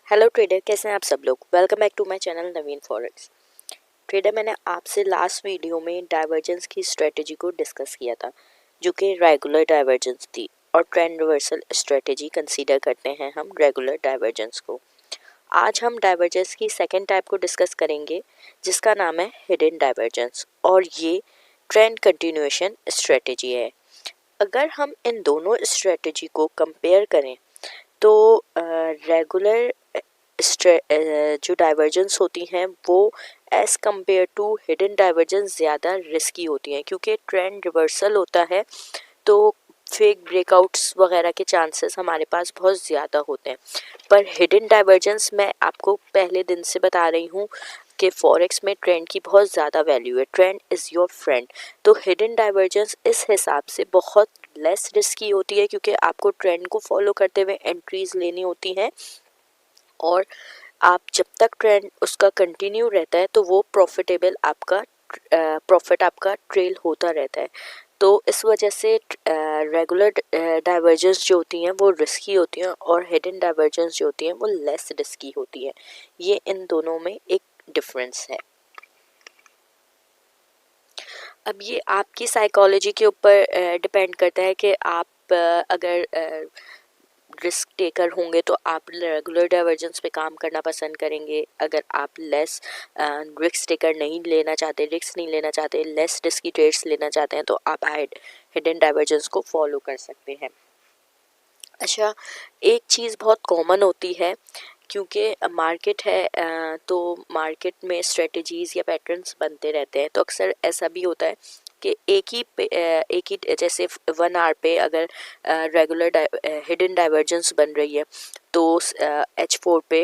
Hello trader, कैसे हैं आप सब लोग। Welcome back to my channel Naveen forex trader. मैंने आपसे लास्ट वीडियो में डाइवर्जेंस की स्ट्रेटजी को डिस्कस किया था, जो कि रेगुलर डाइवर्जेंस थी और ट्रेंड रिवर्सल स्ट्रेटजी कंसीडर करते हैं हम रेगुलर डाइवर्जेंस को। आज हम डाइवर्जेंस की सेकेंड टाइप को डिस्कस करेंगे, जिसका नाम है हिडन डाइवर्जेंस, और ये ट्रेंड कंटिन्यूएशन स्ट्रेटजी है। अगर हम इन दोनों स्ट्रेटजी को कंपेयर करें तो रेगुलर जो डाइवर्जेंस होती हैं वो as compare to hidden divergence ज़्यादा रिस्की होती हैं, क्योंकि ट्रेंड रिवर्सल होता है तो फेक ब्रेकआउट्स वगैरह के चांसेस हमारे पास बहुत ज़्यादा होते हैं। पर हिडन डाइवर्जेंस मैं आपको पहले दिन से बता रही हूँ कि फॉरेक्स में ट्रेंड की बहुत ज़्यादा वैल्यू है। Trend is your friend. तो हिडन डाइवर्जेंस इस हिसाब से बहुत लेस रिस्की होती है, क्योंकि आपको ट्रेंड को फॉलो करते हुए एंट्रीज लेनी होती हैं, और आप जब तक ट्रेंड उसका कंटिन्यू रहता है तो वो प्रॉफिट आपका ट्रेल होता रहता है। तो इस वजह से रेगुलर डाइवर्जेंस जो होती हैं वो रिस्की होती हैं, और हिडन डाइवर्जेंस जो होती हैं वो लेस रिस्की होती हैं। ये इन दोनों में एक डिफरेंस है। अब ये आपकी साइकोलॉजी के ऊपर डिपेंड करता है कि आप अगर रिस्क टेकर होंगे तो आप रेगुलर डाइवर्जेंस पे काम करना पसंद करेंगे। अगर आप लेस रिस्क टेकर नहीं लेना चाहते, रिस्क नहीं लेना चाहते, लेस रिस्की ट्रेड्स लेना चाहते हैं, तो आप हिडन डाइवर्जेंस को फॉलो कर सकते हैं। अच्छा, एक चीज़ बहुत कॉमन होती है, क्योंकि मार्केट है तो मार्केट में स्ट्रेटजीज़ या पैटर्न्स बनते रहते हैं। तो अक्सर ऐसा भी होता है कि एक ही जैसे 1 आवर पे अगर रेगुलर हिडन डाइवर्जेंस बन रही है, तो H4 पे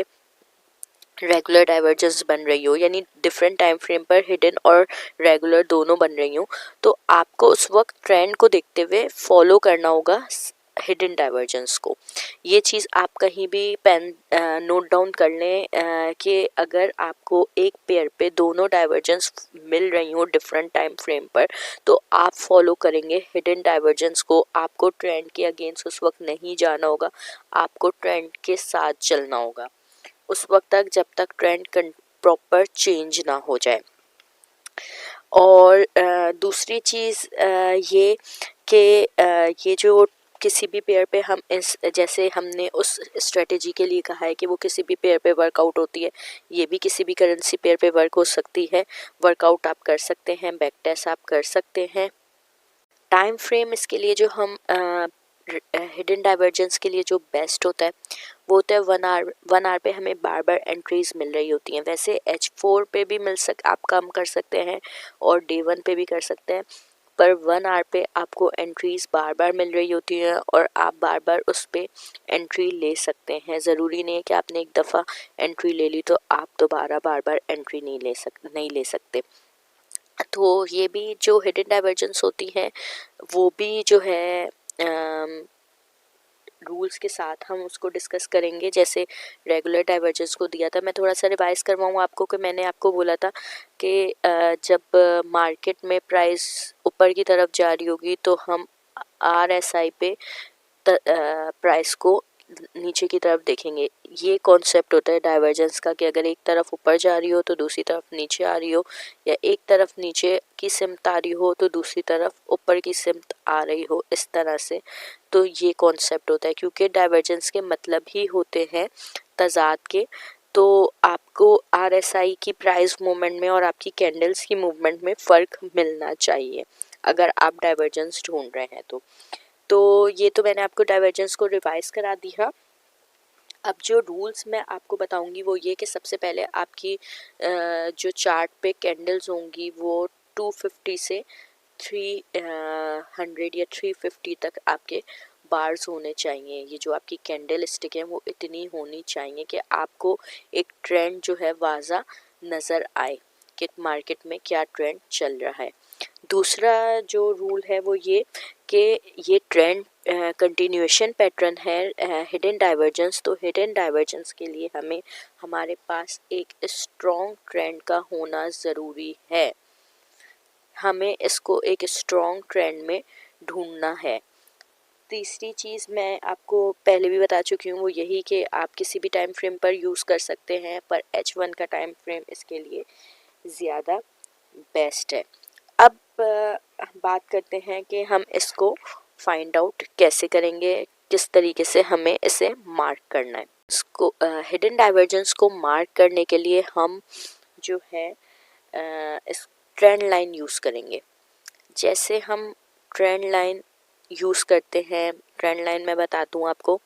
रेगुलर डाइवर्जेंस बन रही हो, यानी डिफरेंट टाइम फ्रेम पर हिडन और रेगुलर दोनों बन रही हो, तो आपको उस वक्त ट्रेंड को देखते हुए फॉलो करना होगा हिडन डाइवर्जेंस को। ये चीज़ आप कहीं भी पेन नोट डाउन कर लें कि अगर आपको एक पेयर पे दोनों डाइवर्जेंस मिल रही हो डिफरेंट टाइम फ्रेम पर, तो आप फॉलो करेंगे हिडन डाइवर्जेंस को। आपको ट्रेंड के अगेंस्ट उस वक्त नहीं जाना होगा, आपको ट्रेंड के साथ चलना होगा उस वक्त तक, जब तक ट्रेंड प्रॉपर चेंज ना हो जाए। और दूसरी चीज़ ये कि ये जो किसी भी पेयर पे हम इस जैसे हमने उस स्ट्रेटेजी के लिए कहा है कि वो किसी भी पेयर पे वर्कआउट होती है, ये भी किसी भी करेंसी पेयर पे वर्क हो सकती है। वर्कआउट आप कर सकते हैं, बैक टेस्ट आप कर सकते हैं। टाइम फ्रेम इसके लिए जो हम हिडन डाइवर्जेंस के लिए जो बेस्ट होता है वो होता है 1 आवर पे हमें बार बार एंट्रीज मिल रही होती हैं। वैसे H4 पे भी आप काम कर सकते हैं और Day 1 पे भी कर सकते हैं, पर 1 आवर पे आपको एंट्रीज बार बार मिल रही होती हैं और आप बार बार उस पे एंट्री ले सकते हैं। ज़रूरी नहीं है कि आपने एक दफ़ा एंट्री ले ली तो आप दोबारा बार बार एंट्री नहीं ले सकते। तो ये भी जो हिडन डाइवर्जेंस होती हैं वो भी जो है रूल्स के साथ हम उसको डिस्कस करेंगे। जैसे रेगुलर डाइवर्जेंस को दिया था, मैं थोड़ा सा रिवाइज करवाऊँ आपको कि मैंने आपको बोला था कि जब मार्केट में प्राइस ऊपर की तरफ जा रही होगी तो हम RSI पे प्राइस को नीचे की तरफ देखेंगे। ये कॉन्सेप्ट होता है डाइवर्जेंस का, कि अगर एक तरफ ऊपर जा रही हो तो दूसरी तरफ नीचे आ रही हो, या एक तरफ नीचे की सिमत आ रही हो तो दूसरी तरफ ऊपर की सिमत आ रही हो, इस तरह से। तो ये कॉन्सेप्ट होता है, क्योंकि डाइवर्जेंस के मतलब ही होते हैं तजाद के। तो आपको RSI की प्राइस मूवमेंट में और आपकी कैंडल्स की मूवमेंट में फ़र्क मिलना चाहिए अगर आप डाइवर्जेंस ढूंढ रहे हैं तो ये तो मैंने आपको डाइवर्जेंस को रिवाइज करा दिया। अब जो रूल्स मैं आपको बताऊंगी वो ये कि सबसे पहले आपकी जो चार्ट पे कैंडल्स होंगी वो 250 से 300 या 350 तक आपके बार्स होने चाहिए। ये जो आपकी कैंडल स्टिक है वो इतनी होनी चाहिए कि आपको एक ट्रेंड जो है वाज़ा नज़र आए कि मार्केट में क्या ट्रेंड चल रहा है। दूसरा जो रूल है वो ये कि ये ट्रेंड कंटिन्यूएशन पैटर्न है हिडन डाइवर्जेंस। तो हिडन डाइवर्जेंस के लिए हमें हमारे पास एक स्ट्रॉन्ग ट्रेंड का होना ज़रूरी है। हमें इसको एक स्ट्रॉन्ग ट्रेंड में ढूंढना है। तीसरी चीज़ मैं आपको पहले भी बता चुकी हूँ, वो यही कि आप किसी भी टाइम फ्रेम पर यूज़ कर सकते हैं, पर H1 का टाइम फ्रेम इसके लिए ज़्यादा बेस्ट है। अब बात करते हैं कि हम इसको फाइंड आउट कैसे करेंगे, किस तरीके से हमें इसे मार्क करना है। इसको हिडन डाइवर्जेंस को मार्क करने के लिए हम जो है इस ट्रेंड लाइन यूज़ करेंगे। जैसे हम ट्रेंड लाइन यूज़ करते हैं, ट्रेंड लाइन मैं बता दूँ आपको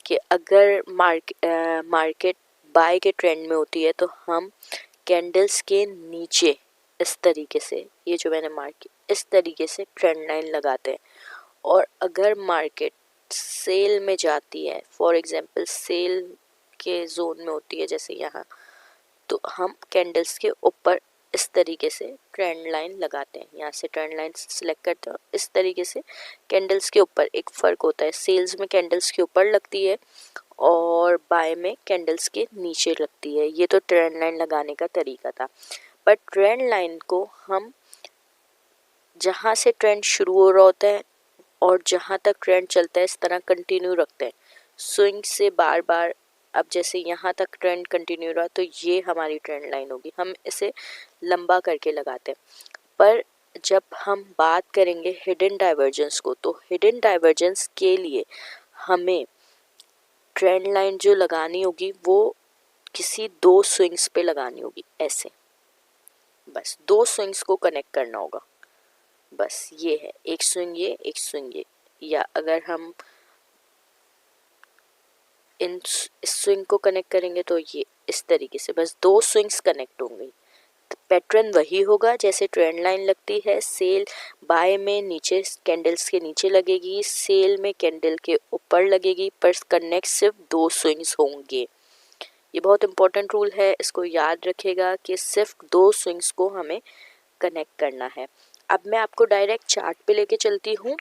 कि अगर मार्केट बाय के ट्रेंड में होती है तो हम कैंडल्स के नीचे इस तरीके से, ये जो मैंने मार्क किया इस तरीके से ट्रेंड लाइन लगाते हैं। और अगर मार्केट सेल में जाती है, फॉर एग्जांपल सेल के जोन में होती है जैसे यहाँ, तो हम कैंडल्स के ऊपर इस तरीके से ट्रेंड लाइन लगाते हैं। यहाँ से ट्रेंड लाइन सिलेक्ट करते हैं, इस तरीके से कैंडल्स के ऊपर। एक फ़र्क होता है, सेल्स में कैंडल्स के ऊपर लगती है और बाय में कैंडल्स के नीचे लगती है। ये तो ट्रेंड लाइन लगाने का तरीका था। पर ट्रेंड लाइन को हम जहाँ से ट्रेंड शुरू हो रहा होता है और जहाँ तक ट्रेंड चलता है इस तरह कंटिन्यू रखते हैं, स्विंग से बार बार। अब जैसे यहाँ तक ट्रेंड कंटिन्यू रहा तो ये हमारी ट्रेंड लाइन होगी, हम इसे लंबा करके लगाते हैं। पर जब हम बात करेंगे हिडन डाइवर्जेंस को, तो हिडन डाइवर्जेंस के लिए हमें ट्रेंड लाइन जो लगानी होगी वो किसी दो स्विंग्स पे लगानी होगी, ऐसे बस दो स्विंग्स को कनेक्ट करना होगा। बस ये है, एक स्विंग ये, एक स्विंग ये। या अगर हम इस स्विंग को कनेक्ट करेंगे तो ये इस तरीके से बस दो स्विंग्स कनेक्ट होंगी। पैटर्न वही होगा जैसे ट्रेंड लाइन लगती है, सेल बाय में नीचे कैंडल्स के नीचे लगेगी, सेल में कैंडल के ऊपर लगेगी, पर कनेक्ट सिर्फ दो स्विंग्स होंगे। ये बहुत इंपॉर्टेंट रूल है, इसको याद रखिएगा कि सिर्फ दो स्विंग्स को हमें कनेक्ट करना है। अब मैं आपको डायरेक्ट चार्ट पे लेके चलती हूँ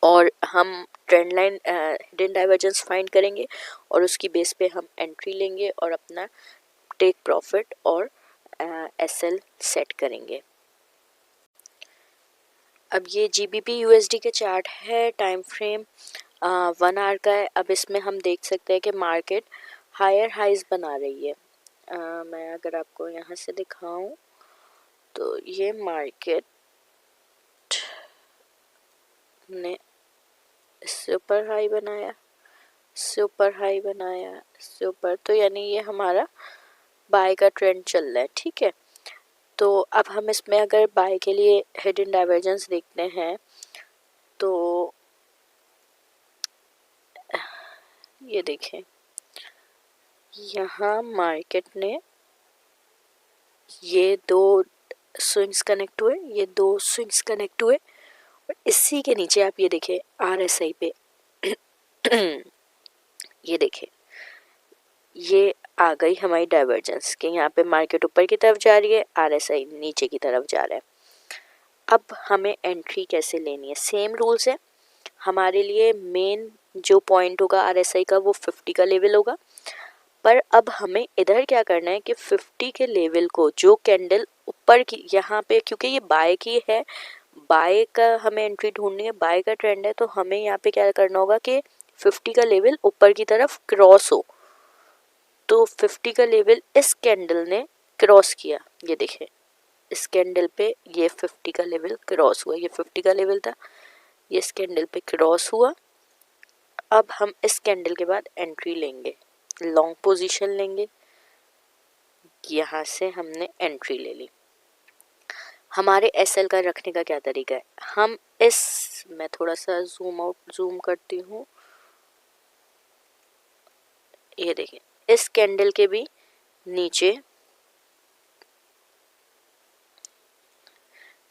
और हम trend line hidden divergence find करेंगे और उसकी बेस पे हम एंट्री लेंगे और अपना टेक प्रॉफिट और एसएल सेट करेंगे। अब ये जीबीपी यूएसडी के चार्ट है, टाइम फ्रेम 1 आवर का है। अब इसमें हम देख सकते हैं कि मार्केट हायर हाइज बना रही है। मैं अगर आपको यहाँ से दिखाऊं तो ये मार्केट ने इससे ऊपर हाई बनाया, इससे ऊपर हाई बनाया, इससे ऊपर, तो यानी ये हमारा बाय का ट्रेंड चल रहा है, ठीक है। तो अब हम इसमें अगर बाय के लिए हिडन डाइवर्जेंस देखते हैं तो ये देखें, यहाँ मार्केट ने ये दो स्विंग्स कनेक्ट हुए, ये दो स्विंग्स कनेक्ट हुए और इसी के नीचे आप ये देखें आरएसआई पे ये देखें, ये आ गई हमारी डाइवर्जेंस के यहाँ पे मार्केट ऊपर की तरफ जा रही है, आरएसआई नीचे की तरफ जा रहा है। अब हमें एंट्री कैसे लेनी है, सेम रूल्स है हमारे लिए। मेन जो पॉइंट होगा आरएसआई का वो 50 का लेवल होगा, पर अब हमें इधर क्या करना है कि 50 के लेवल को जो कैंडल ऊपर की यहाँ पे, क्योंकि ये बाय की है, बाय का हमें एंट्री ढूंढनी है, बाय का ट्रेंड है, तो हमें यहाँ पे क्या करना होगा कि 50 का लेवल ऊपर की तरफ क्रॉस हो। तो 50 का लेवल इस कैंडल ने क्रॉस किया, ये देखें इस कैंडल पे ये 50 का लेवल क्रॉस हुआ, ये 50 का लेवल था, ये इस कैंडल पे क्रॉस हुआ। अब हम इस कैंडल के बाद एंट्री लेंगे, लॉन्ग पोजीशन लेंगे, यहाँ से हमने एंट्री ले ली। हमारे एसएल का रखने का क्या तरीका है, हम इस, मैं थोड़ा सा जूम करती हूँ, ये देखें इस कैंडल के भी नीचे,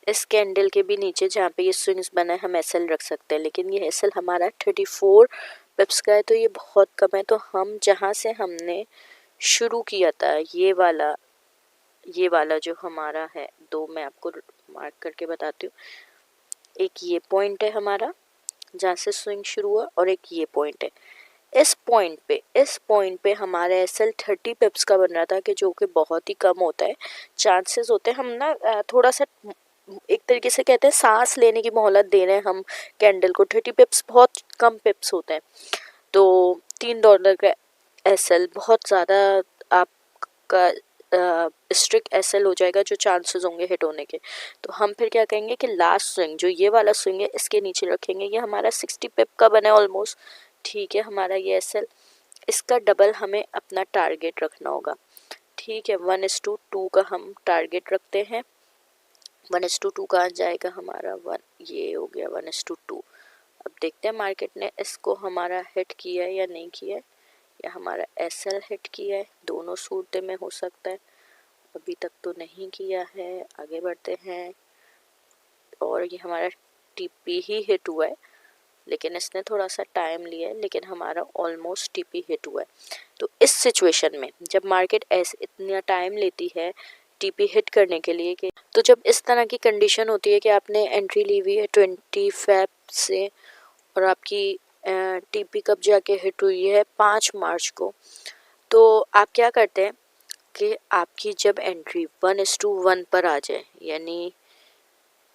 इस कैंडल के भी नीचे जहाँ पे ये स्विंग्स बना है हम एसएल रख सकते हैं, लेकिन ये एसएल हमारा 34 पिप्स का है तो ये बहुत कम है। तो हम जहाँ से हमने शुरू किया था, ये वाला जो हमारा है, दो मैं आपको मार्क करके बताती हूँ, एक ये पॉइंट है हमारा जहाँ से स्विंग शुरू हुआ और एक ये पॉइंट है। इस पॉइंट पे हमारा एसएल 30 पिप्स का बन रहा था, कि जो कि बहुत ही कम होता है। चांसेस होते हैं हम ना थोड़ा सा एक तरीके से कहते हैं सांस लेने की मोहलत दे रहे हैं हम कैंडल को। 30 पिप्स बहुत कम पिप्स होते हैं, तो $3 का एसएल बहुत ज़्यादा आपका स्ट्रिक्ट एसएल हो जाएगा, जो चांसेस होंगे हिट होने के। तो हम फिर क्या कहेंगे कि लास्ट स्विंग जो ये वाला स्विंग है इसके नीचे रखेंगे। ये हमारा 60 पिप का बना है ऑलमोस्ट, ठीक है, हमारा ये एसएल। इसका डबल हमें अपना टारगेट रखना होगा, ठीक है। 1:2 का हम टारगेट रखते हैं। 1:2 कहाँ जाएगा हमारा, 1 ये हो गया 1:2। अब देखते हैं मार्केट ने इसको हमारा हिट किया है या नहीं किया है, या हमारा एसएल हिट किया है। दोनों सूरतें में हो सकता है। अभी तक तो नहीं किया है, आगे बढ़ते हैं। और ये हमारा टीपी ही हिट हुआ है, लेकिन इसने थोड़ा सा टाइम लिया है, लेकिन हमारा ऑलमोस्ट टीपी हिट हुआ है। तो इस सिचुएशन में जब मार्केट ऐसे इतना टाइम लेती है टीपी हिट करने के लिए कि, तो जब इस तरह की कंडीशन होती है कि आपने एंट्री ली हुई है 20 फेब से और आपकी टीपी कब जाके हिट हुई है 5 मार्च को, तो आप क्या करते हैं कि आपकी जब एंट्री 1:1 पर आ जाए, यानी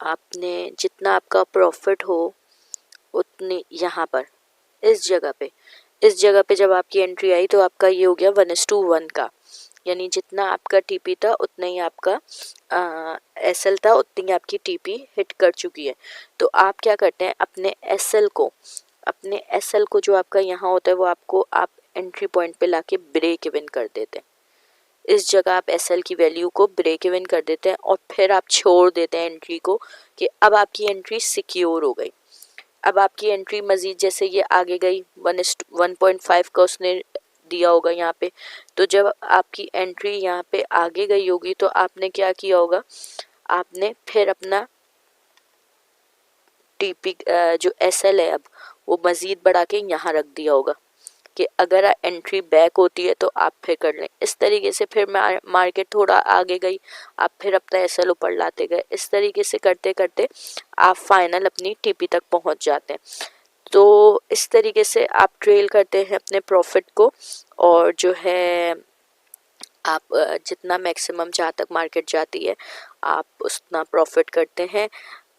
आपने जितना आपका प्रॉफिट हो उतनी यहाँ पर इस जगह पे जब आपकी एंट्री आई तो आपका ये हो गया 1:1 का, यानी जितना आपका टीपी था उतना ही आपका एसएल था, उतनी आपकी टीपी हिट कर चुकी है। तो आप क्या करते हैं अपने एसएल को जो आपका यहाँ होता है वो आपको आप एंट्री पॉइंट पे लाके ब्रेक इवन कर देते हैं। इस जगह आप एसएल की वैल्यू को ब्रेक इवन कर देते हैं और फिर आप छोड़ देते हैं एंट्री को कि अब आपकी एंट्री सिक्योर हो गई। अब आपकी एंट्री मजीद जैसे ये आगे गई 1.5 का उसने दिया होगा यहाँ पे, तो जब आपकी एंट्री यहाँ पे आगे गई होगी तो आपने क्या किया होगा, आपने फिर अपना टीपी जो एसएल है अब वो मजीद बढ़ा के यहाँ रख दिया होगा कि अगर एंट्री बैक होती है तो आप फिर कर लें। इस तरीके से फिर मार्केट थोड़ा आगे गई, आप फिर अपना एसएल ऊपर लाते गए। इस तरीके से करते करते आप फाइनल अपनी टीपी तक पहुंच जाते हैं। तो इस तरीके से आप ट्रेल करते हैं अपने प्रॉफिट को, और जो है आप जितना मैक्सिमम जहाँ तक मार्केट जाती है आप उतना प्रॉफिट करते हैं।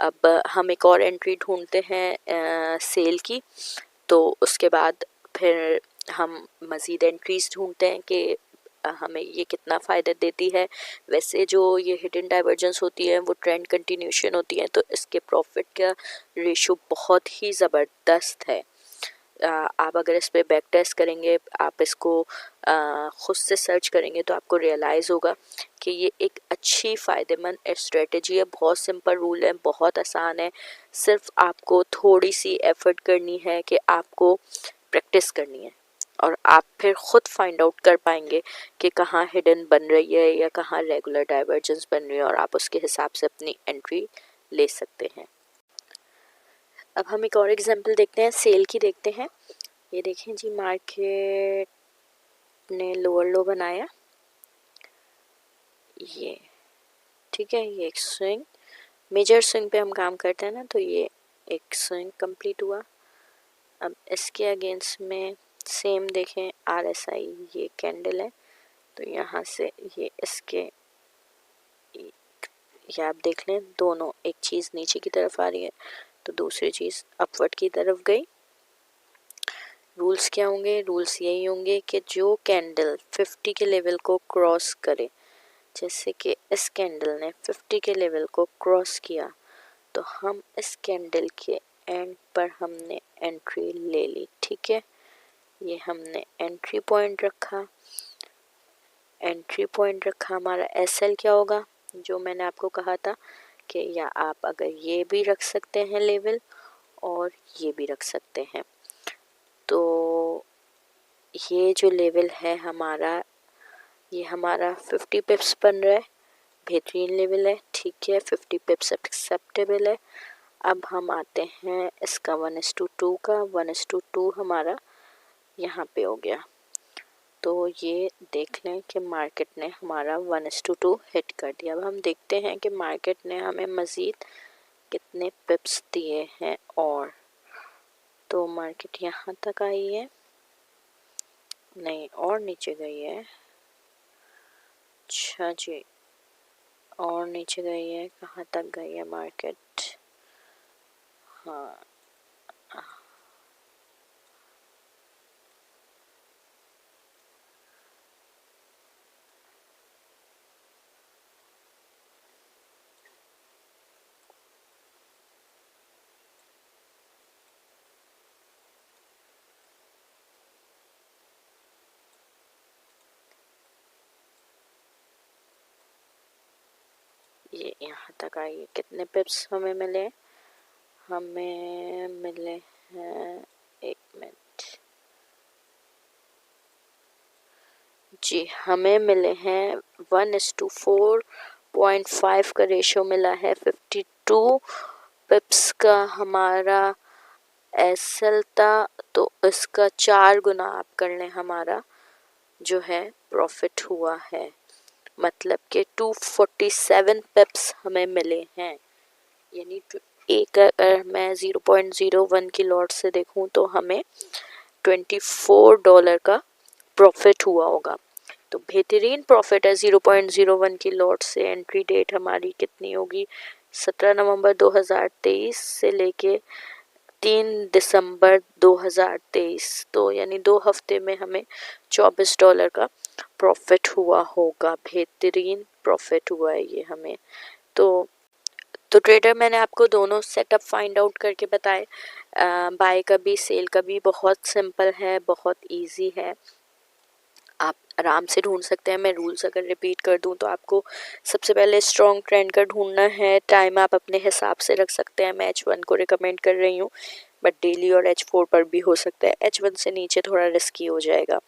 अब हम एक और एंट्री ढूंढते हैं सेल की, तो उसके बाद फिर हम मज़ीद एंट्रीज ढूंढते हैं कि हमें ये कितना फ़ायदा देती है। वैसे जो ये हिडन डाइवर्जेंस होती है वो ट्रेंड कंटिन्यूशन होती है, तो इसके प्रॉफिट का रेशो बहुत ही ज़बरदस्त है। आप अगर इस पर बैक टेस्ट करेंगे, आप इसको ख़ुद से सर्च करेंगे तो आपको रियलाइज़ होगा कि ये एक अच्छी फ़ायदेमंद स्ट्रेटजी है। बहुत सिंपल रूल है, बहुत आसान है, सिर्फ आपको थोड़ी सी एफर्ट करनी है कि आपको प्रैक्टिस करनी है, और आप फिर ख़ुद फाइंड आउट कर पाएंगे कि कहाँ हिडन बन रही है या कहाँ रेगुलर डाइवर्जेंस बन रही है, और आप उसके हिसाब से अपनी एंट्री ले सकते हैं। अब हम एक और एग्जांपल देखते हैं, सेल की देखते हैं। ये देखें जी, मार्केट ने लोअर लो बनाया, ये ठीक है, ये एक स्विंग, मेजर स्विंग पे हम काम करते हैं ना, तो ये एक स्विंग कंप्लीट हुआ। अब इसके अगेंस्ट में सेम देखें RSI, ये कैंडल है, तो यहाँ से ये इसके, ये आप देख लें दोनों, एक चीज़ नीचे की तरफ आ रही है तो दूसरी चीज़ अपवर्ड की तरफ गई। रूल्स क्या होंगे, रूल्स यही होंगे कि जो कैंडल 50 के लेवल को क्रॉस करे, जैसे कि इस कैंडल ने 50 के लेवल को क्रॉस किया, तो हम इस कैंडल के एंड पर हमने एंट्री ले ली, ठीक है। ये हमने एंट्री पॉइंट रखा, हमारा एसएल क्या होगा, जो मैंने आपको कहा था कि या आप अगर ये भी रख सकते हैं लेवल और ये भी रख सकते हैं। तो ये जो लेवल है हमारा, ये हमारा 50 पिप्स बन रहा है, बेहतरीन लेवल है, ठीक है, 50 पिप्स एक्सेप्टेबल है। अब हम आते हैं इसका 1:2 का, 1:2 हमारा यहाँ पे हो गया। तो ये देख लें कि मार्केट ने हमारा 1:2 हिट कर दिया। अब हम देखते हैं कि मार्केट ने हमें मज़ीद कितने पिप्स दिए हैं, और तो मार्केट यहाँ तक आई है, नहीं और नीचे गई है, अच्छा जी, और नीचे गई है, कहाँ तक गई है मार्केट? हाँ, ये यहाँ तक आई है। कितने पिप्स हमें मिले? हमें मिले हैं, एक मिनट जी, हमें मिले हैं 1:4.5 का रेशो मिला है। 52 पिप्स का हमारा एसएल था, तो इसका 4 गुना आप कर लें, हमारा जो है प्रॉफिट हुआ है। मतलब कि 247 पिप्स हमें मिले हैं। यानी एक, अगर मैं 0.01 की लॉट से देखूं तो हमें $24 का प्रॉफिट हुआ होगा। तो बेहतरीन प्रॉफिट है 0.01 की लॉट से। एंट्री डेट हमारी कितनी होगी? 17 नवंबर 2023 से लेके 3 दिसंबर 2023, तो यानी 2 हफ्ते में हमें $24 का प्रॉफिट हुआ होगा। बेहतरीन प्रॉफिट हुआ है ये हमें। तो ट्रेडर, मैंने आपको दोनों सेटअप फाइंड आउट करके बताए। बाय का भी सेल का भी बहुत सिंपल है, बहुत इजी है, आप आराम से ढूंढ सकते हैं। मैं रूल्स अगर रिपीट कर दूं तो आपको सबसे पहले स्ट्रॉन्ग ट्रेंड का ढूंढना है। टाइम आप अपने हिसाब से रख सकते हैं। मैं H1 को रिकमेंड कर रही हूँ, बट डेली और H4 पर भी हो सकता है। H1 से नीचे थोड़ा रिस्की हो जाएगा।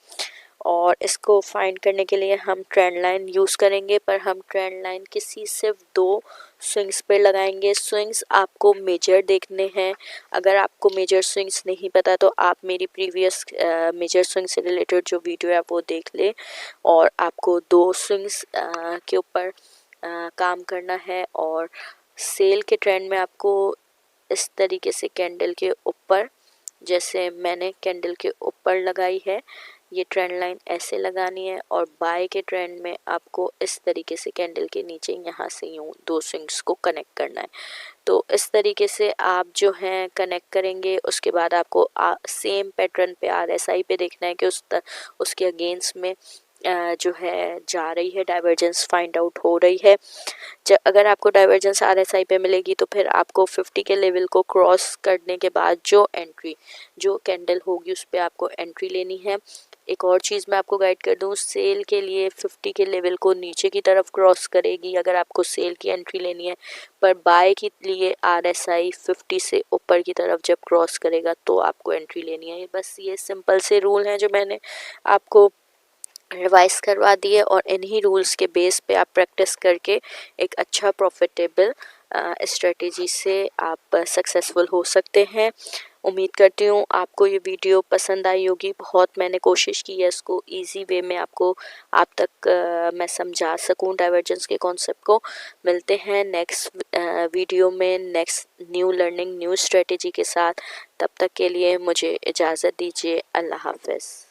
और इसको फाइंड करने के लिए हम ट्रेंड लाइन यूज़ करेंगे, पर हम ट्रेंड लाइन किसी सिर्फ 2 स्विंग्स पर लगाएंगे। स्विंग्स आपको मेजर देखने हैं। अगर आपको मेजर स्विंग्स नहीं पता तो आप मेरी प्रीवियस मेजर स्विंग से रिलेटेड जो वीडियो है वो देख लें। और आपको 2 स्विंग्स के ऊपर काम करना है। और सेल के ट्रेंड में आपको इस तरीके से कैंडल के ऊपर, जैसे मैंने कैंडल के ऊपर लगाई है, ये ट्रेंड लाइन ऐसे लगानी है। और बाय के ट्रेंड में आपको इस तरीके से कैंडल के नीचे यहाँ से यूँ 2 स्विंग्स को कनेक्ट करना है। तो इस तरीके से आप जो हैं कनेक्ट करेंगे। उसके बाद आपको सेम पैटर्न पे RSI पे देखना है कि उसके अगेंस्ट में जो है जा रही है, डाइवर्जेंस फाइंड आउट हो रही है। अगर आपको डाइवर्जेंस RSI पे मिलेगी तो फिर आपको 50 के लेवल को क्रॉस करने के बाद जो कैंडल होगी उस पर आपको एंट्री लेनी है। एक और चीज़ मैं आपको गाइड कर दूं, सेल के लिए 50 के लेवल को नीचे की तरफ क्रॉस करेगी अगर आपको सेल की एंट्री लेनी है, पर बाय के लिए RSI 50 से ऊपर की तरफ जब क्रॉस करेगा तो आपको एंट्री लेनी है। बस ये सिंपल से रूल हैं जो मैंने आपको रिवाइज करवा दिए, और इन्हीं रूल्स के बेस पे आप प्रैक्टिस करके एक अच्छा प्रॉफिटेबल स्ट्रेटेजी से आप सक्सेसफुल हो सकते हैं। उम्मीद करती हूँ आपको ये वीडियो पसंद आई होगी। बहुत मैंने कोशिश की है इसको इजी वे में आपको आप तक मैं समझा सकूँ डाइवर्जेंस के कॉन्सेप्ट को। मिलते हैं नेक्स्ट वीडियो में, next new learning new strategy के साथ। तब तक के लिए मुझे इजाज़त दीजिए। अल्लाह हाफ़िज़।